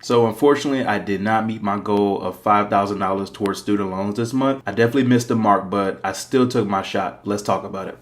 So unfortunately, I did not meet my goal of $5,000 towards student loans this month. I definitely missed the mark, but I still took my shot. Let's talk about it.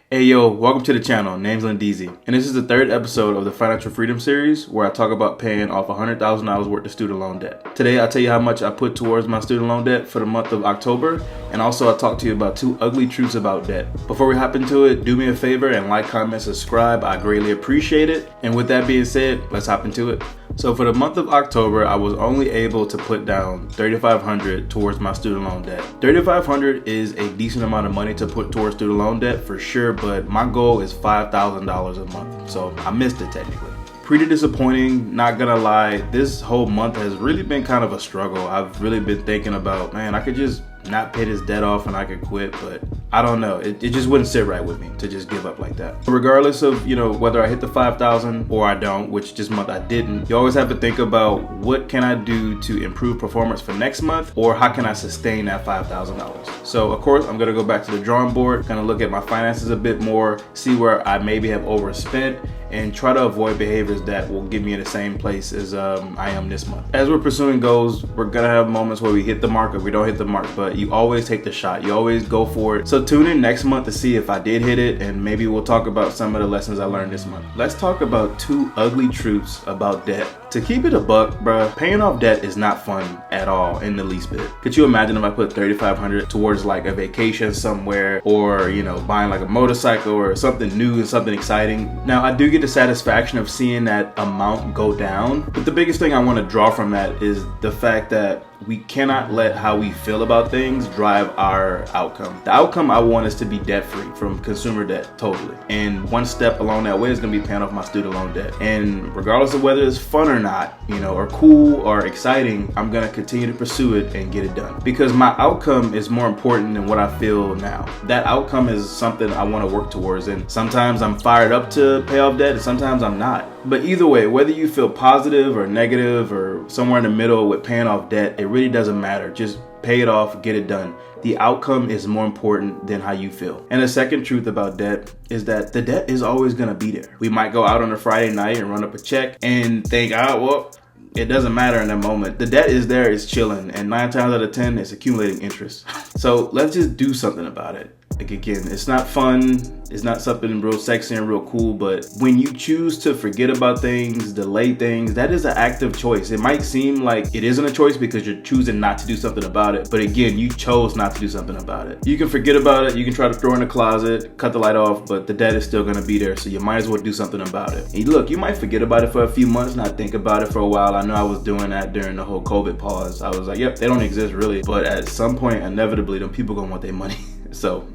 Hey yo, welcome to the channel. Name's Lindeezy, and this is the third episode of the Financial Freedom series where I talk about paying off $100,000 worth of student loan debt. Today I'll tell you how much I put towards my student loan debt for the month of October, and also I'll talk to you about 2 ugly truths about debt. Before we hop into it, do me a favor and like, comment, subscribe. I greatly appreciate it. And with that being said, let's hop into it. So for the month of October, I was only able to put down $3,500 towards my student loan debt. $3,500 is a decent amount of money to put towards student loan debt for sure, but my goal is $5,000 a month, so I missed it technically. Pretty disappointing, not gonna lie. This whole month has really been kind of a struggle. I've really been thinking about, man, I could just not pay this debt off and I could quit, but I don't know. It just wouldn't sit right with me to just give up like that. Regardless of, whether I hit the 5,000 or I don't, which this month I didn't, you always have to think about what can I do to improve performance for next month, or how can I sustain that $5,000? So of course, I'm gonna go back to the drawing board, kind of look at my finances a bit more, see where I maybe have overspent, and try to avoid behaviors that will get me in the same place as I am this month. As we're pursuing goals, we're gonna have moments where we hit the mark or we don't hit the mark, but you always take the shot. You always go for it. So tune in next month to see if I did hit it, and maybe we'll talk about some of the lessons I learned this month. Let's talk about 2 ugly truths about debt. To keep it a buck, bruh, paying off debt is not fun at all in the least bit. Could you imagine if I put $3,500 towards like a vacation somewhere, or buying like a motorcycle or something new and something exciting? Now I do get the satisfaction of seeing that amount go down, but the biggest thing I want to draw from that is the fact that we cannot let how we feel about things drive our outcome. The outcome I want is to be debt free from consumer debt, totally. And one step along that way is gonna be paying off my student loan debt. And regardless of whether it's fun or not, or cool or exciting, I'm gonna continue to pursue it and get it done. Because my outcome is more important than what I feel now. That outcome is something I wanna work towards, and sometimes I'm fired up to pay off debt and sometimes I'm not. But either way, whether you feel positive or negative or somewhere in the middle with paying off debt, it really doesn't matter. Just pay it off, get it done. The outcome is more important than how you feel. And the second truth about debt is that the debt is always gonna be there. We might go out on a Friday night and run up a check and think, it doesn't matter in that moment. The debt is there, it's chilling, and 9 times out of 10, it's accumulating interest. So let's just do something about it. Like, again, it's not fun, it's not something real sexy and real cool, but when you choose to forget about things, delay things, that is an active choice. It might seem like it isn't a choice because you're choosing not to do something about it, but again, you chose not to do something about it. You can forget about it, you can try to throw it in the closet, cut the light off, but the debt is still gonna be there, so you might as well do something about it. And look, you might forget about it for a few months, not think about it for a while. I know I was doing that during the whole COVID pause. I was like, yep, they don't exist really, but at some point, inevitably, them people gonna want their money. So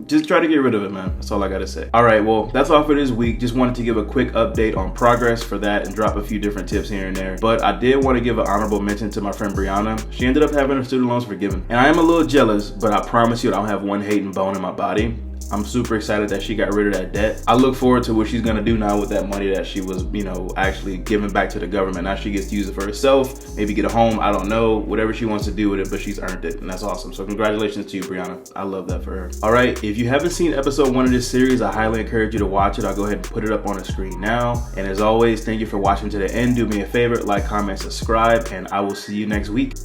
just try to get rid of it, man. That's all I gotta say. All right, well, that's all for this week. Just wanted to give a quick update on progress for that and drop a few different tips here and there. But I did want to give an honorable mention to my friend Brianna. She ended up having her student loans forgiven. And I am a little jealous, but I promise you I don't have one hating bone in my body. I'm super excited that she got rid of that debt. I look forward to what she's gonna do now with that money that she was, actually giving back to the government. Now she gets to use it for herself, maybe get a home, I don't know, whatever she wants to do with it, but she's earned it, and that's awesome. So congratulations to you, Brianna. I love that for her. All right, if you haven't seen episode 1 of this series, I highly encourage you to watch it. I'll go ahead and put it up on the screen now. And as always, thank you for watching to the end. Do me a favor, like, comment, subscribe, and I will see you next week.